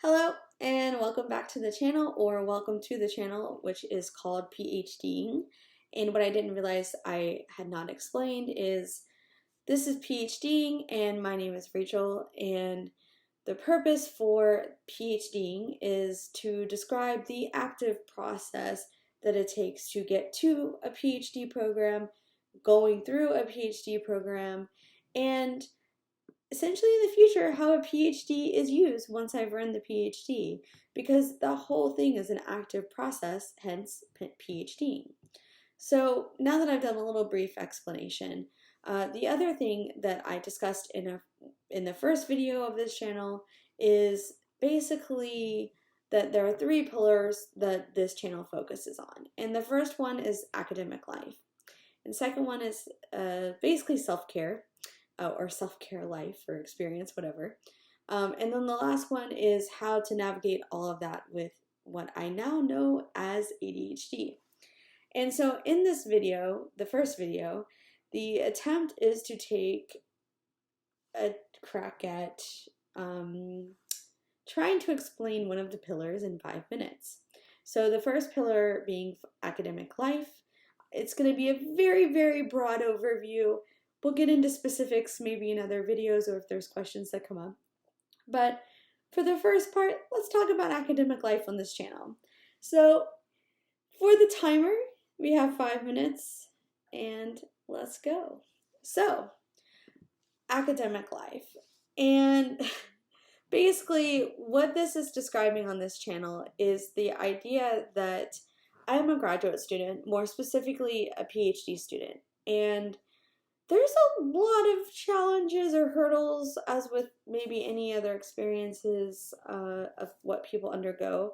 Hello and welcome back to the channel, or welcome to the channel, which is called PhDing. And what I didn't realize I had not explained is this is PhDing and my name is Rachel, and the purpose for PhDing is to describe the active process that it takes to get to a PhD program, going through a PhD program, and essentially in the future how a PhD is used once I've earned the PhD, because the whole thing is an active process, hence PhD. So now that I've done a little brief explanation, the other thing that I discussed in the first video of this channel is basically that there are three pillars that this channel focuses on. And the first one is academic life. And the second one is basically self-care, or self-care life or experience, whatever. And then the last one is how to navigate all of that with what I now know as ADHD. And so in this video, the first video, the attempt is to take a crack at trying to explain one of the pillars in 5 minutes. So the first pillar being academic life. It's going to be a very, very broad overview. We'll get into specifics maybe in other videos or if there's questions that come up. But for the first part, let's talk about academic life on this channel. So for the timer, we have 5 minutes and let's go. So academic life. And basically what this is describing on this channel is the idea that I am a graduate student, more specifically a PhD student. And there's a lot of challenges or hurdles, as with maybe any other experiences of what people undergo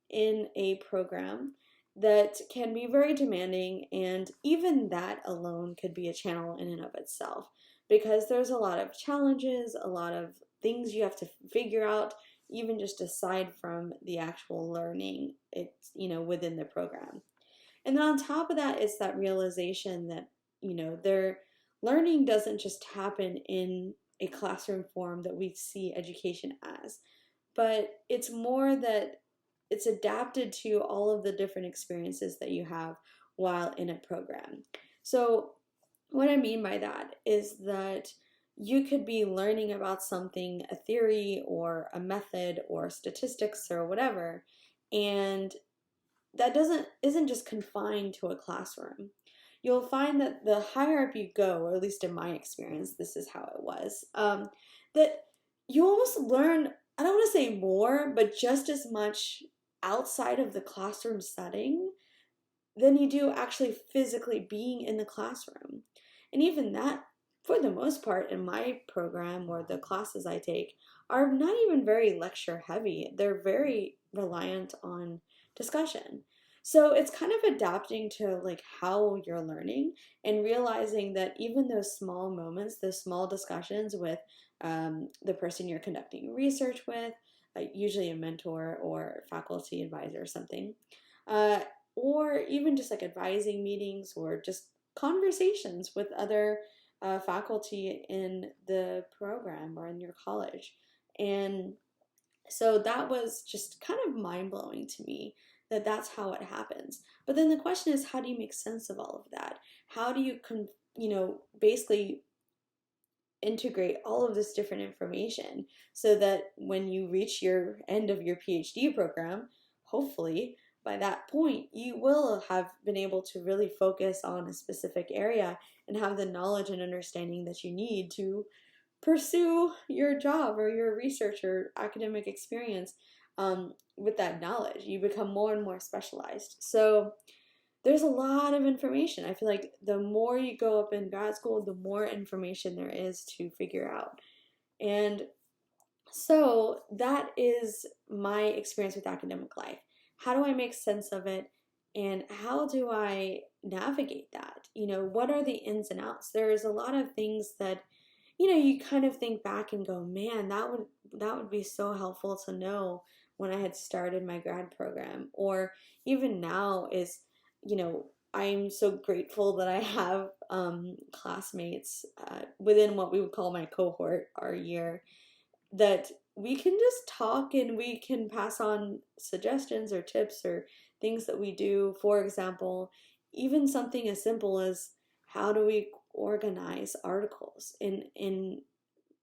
in a program, that can be very demanding, and even that alone could be a channel in and of itself, because there's a lot of challenges, a lot of things you have to figure out, even just aside from the actual learning, it's, within the program. And then on top of that, it's that realization that, their learning doesn't just happen in a classroom form that we see education as, but it's more that it's adapted to all of the different experiences that you have while in a program. So what I mean by that is that you could be learning about something, a theory or a method or statistics or whatever, and that isn't just confined to a classroom. You'll find that the higher up you go, or at least in my experience, this is how it was, that you almost learn, I don't want to say more, but just as much outside of the classroom setting than you do actually physically being in the classroom. And even that, for the most part, in my program or the classes I take, are not even very lecture heavy. They're very reliant on discussion. So it's kind of adapting to like how you're learning and realizing that even those small moments, those small discussions with the person you're conducting research with, usually a mentor or faculty advisor or something, or even just like advising meetings or just conversations with other faculty in the program or in your college. And so that was just kind of mind-blowing to me, that that's how it happens. But then the question is, how do you make sense of all of that? How do you basically integrate all of this different information so that when you reach your end of your PhD program, hopefully by that point you will have been able to really focus on a specific area and have the knowledge and understanding that you need to pursue your job or your research or academic experience. With that knowledge, you become more and more specialized. So there's a lot of information. I feel like the more you go up in grad school, the more information there is to figure out. And so that is my experience with academic life. How do I make sense of it? And how do I navigate that? What are the ins and outs? There's a lot of things that, you kind of think back and go, man, that would be so helpful to know when I had started my grad program. Or even now is, I'm so grateful that I have classmates within what we would call my cohort, our year, that we can just talk and we can pass on suggestions or tips or things that we do. For example, even something as simple as how do we organize articles in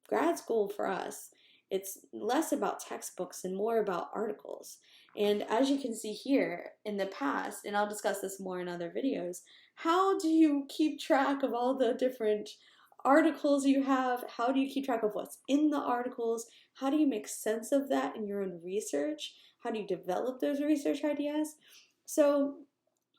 grad school for us, it's less about textbooks and more about articles. And as you can see here in the past, and I'll discuss this more in other videos, how do you keep track of all the different articles you have? How do you keep track of what's in the articles? How do you make sense of that in your own research? How do you develop those research ideas? So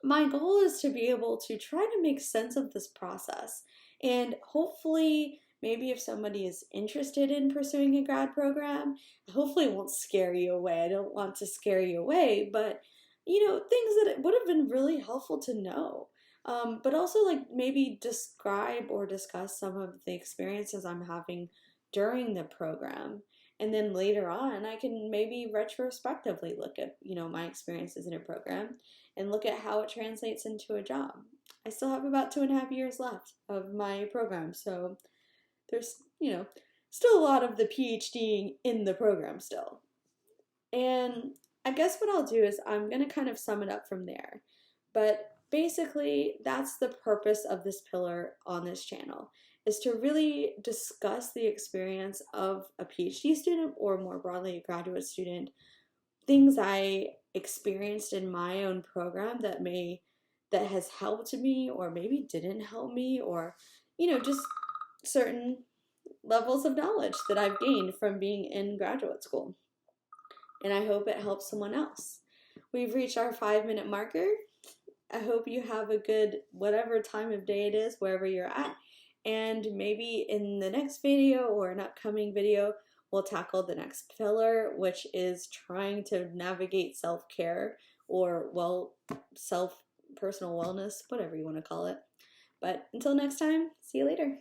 my goal is to be able to try to make sense of this process. And hopefully, maybe if somebody is interested in pursuing a grad program, hopefully it won't scare you away. I don't want to scare you away, but things that would have been really helpful to know. But also, like, maybe describe or discuss some of the experiences I'm having during the program. And then later on, I can maybe retrospectively look at, my experiences in a program and look at how it translates into a job. I still have about 2.5 years left of my program, so there's, still a lot of the PhD in the program still. And I guess what I'll do is I'm going to kind of sum it up from there. But basically, that's the purpose of this pillar on this channel, is to really discuss the experience of a PhD student, or more broadly, a graduate student, things I experienced in my own program that has helped me or maybe didn't help me, or just certain levels of knowledge that I've gained from being in graduate school. And I hope it helps someone else. We've reached our 5-minute marker. I hope you have a good whatever time of day it is, wherever you're at. And maybe in the next video or an upcoming video, we'll tackle the next pillar, which is trying to navigate self-care, or, well, personal wellness, whatever you want to call it. But until next time, see you later.